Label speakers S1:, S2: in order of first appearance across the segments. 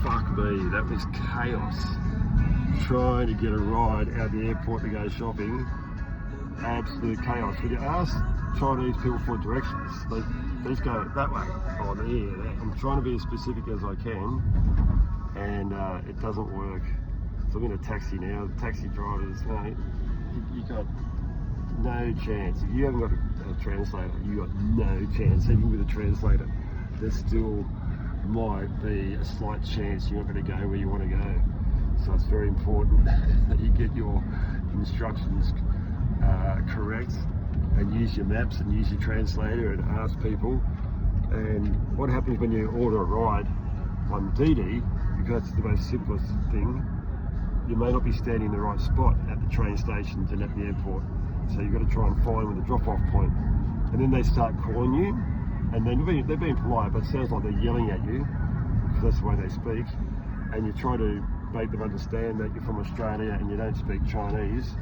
S1: fuck me, that was chaos. Trying to get a ride out of the airport to go shopping, absolute chaos. When you ask Chinese people for directions, they just go that way, or there. I'm trying to be as specific as I can, and it doesn't work. So I'm in a taxi now. The taxi drivers, you got no chance. If you haven't got a translator, you got no chance. Even with a translator, there still might be a slight chance you're not going to go where you want to go. So it's very important that you get your instructions correct, and use your maps and use your translator and ask people. And what happens when you order a ride on DD, because it's the most simplest thing, you may not be standing in the right spot at the train stations and at the airport. So you've got to try and find the drop-off point. And then they start calling you, and then they're being polite, but it sounds like they're yelling at you, because that's the way they speak. And you try to make them understand that you're from Australia and you don't speak Chinese.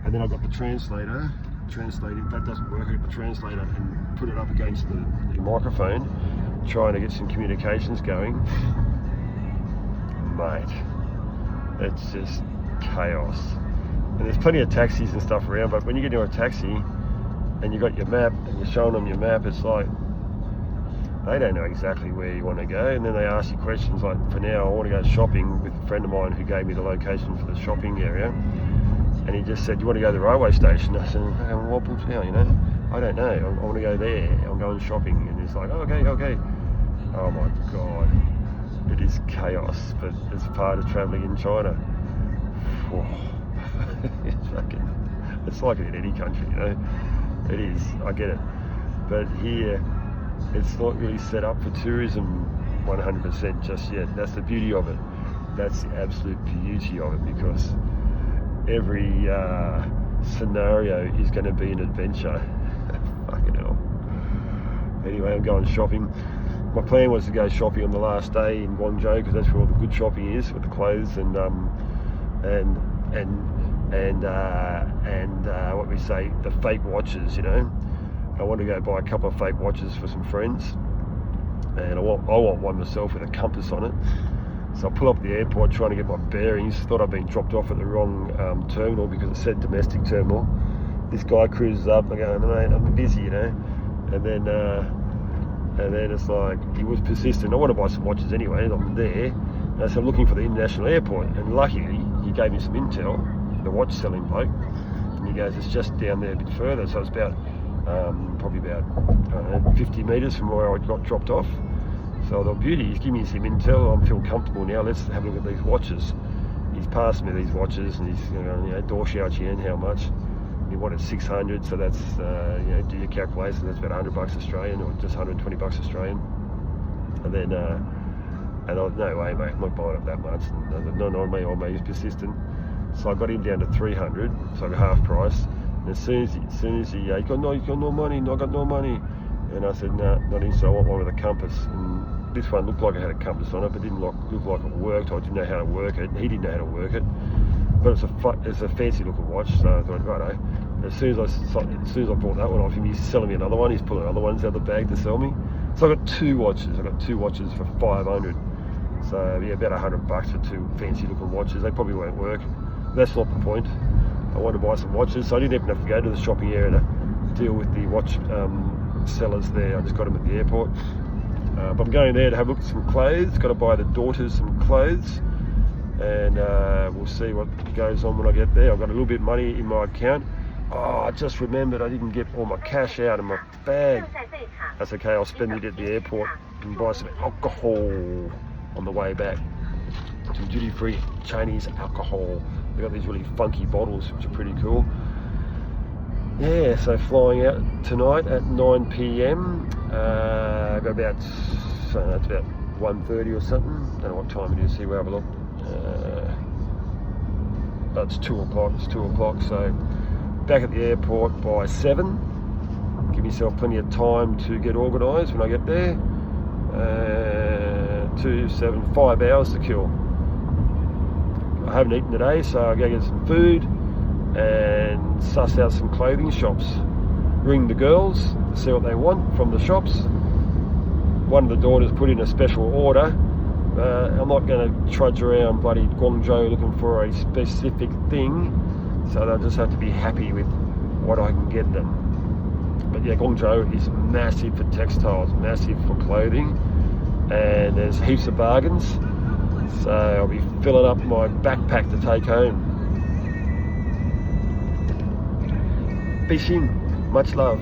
S1: And then I've got the translator translating. That doesn't work. I've got the translator and put it up against the microphone, trying to get some communications going. Mate, it's just chaos. And there's plenty of taxis and stuff around, but when you get into a taxi and you've got your map and you're showing them your map, it's like they don't know exactly where you want to go. And then they ask you questions like, for now I want to go shopping, with a friend of mine who gave me the location for the shopping area, and he just said, you want to go to the railway station? I said, what now, you know? I don't know, I want to go there, I'm going shopping. And he's like, oh, okay. Oh my God, it is chaos, but it's part of travelling in China. It's like it in any country, you know. It is, I get it. But here, it's not really set up for tourism 100% just yet. That's the beauty of it. That's the absolute beauty of it, because every scenario is going to be an adventure. Fucking hell. Anyway, I'm going shopping. My plan was to go shopping on the last day in Guangzhou, because that's where all the good shopping is, with the clothes and what we say, the fake watches, you know. I want to go buy a couple of fake watches for some friends, and I want one myself with a compass on it. So I pull up at the airport trying to get my bearings. Thought I'd been dropped off at the wrong terminal, because it said domestic terminal. This guy cruises up, I go, mate, I'm busy, you know. And then it's like, he was persistent. I want to buy some watches anyway, I'm there. And so I'm looking for the international airport, and luckily he gave me some intel, the watch selling bloke, and he goes, it's just down there a bit further. So it's about probably about 50 metres from where I got dropped off. So the beauty, he's giving me some intel. I feel comfortable now. Let's have a look at these watches. He's passed me these watches, and he's going, Dor Xiao Qian, how much? He wanted 600, so that's do your calculation. That's about $100 Australian, or just $120 Australian. And then and I was, no way, mate, I'm not buying it that much. And not on me, he's persistent. So I got him down to 300, so I got half price. And as soon as he got no money, I got no money. And I said, no, not in, so I want one with a compass. And this one looked like it had a compass on it, but didn't look like it worked. I didn't know how to work it, and he didn't know how to work it. But it's a fancy looking watch, so I thought, righto. As soon as I bought that one off him, he's selling me another one. He's pulling other ones out of the bag to sell me. So I got two watches. I got two watches for 500. So yeah, about $100 for two fancy looking watches. They probably won't work. That's not the point. I wanted to buy some watches, so I didn't even have to go to the shopping area to deal with the watch sellers there. I just got them at the airport. But I'm going there to have a look at some clothes. Got to buy the daughters some clothes, and we'll see what goes on when I get there. I've got a little bit of money in my account. Oh, I just remembered I didn't get all my cash out of my bag. That's okay, I'll spend it at the airport and buy some alcohol on the way back. Some duty-free Chinese alcohol. They've got these really funky bottles, which are pretty cool. Yeah, so flying out tonight at 9 p.m. I've got about, it's about 1:30 or something. Don't know what time it is here, we'll have a look. It's 2 o'clock, so back at the airport by 7. Give myself plenty of time to get organised when I get there. 5 hours to kill. I haven't eaten today, so I go get some food and suss out some clothing shops. Ring the girls to see what they want from the shops. One of the daughters put in a special order I'm not going to trudge around bloody Guangzhou looking for a specific thing, so they'll just have to be happy with what I can get them. But yeah, Guangzhou is massive for textiles, massive for clothing, and there's heaps of bargains, so I'll be filling up my backpack to take home. Fishing, much love.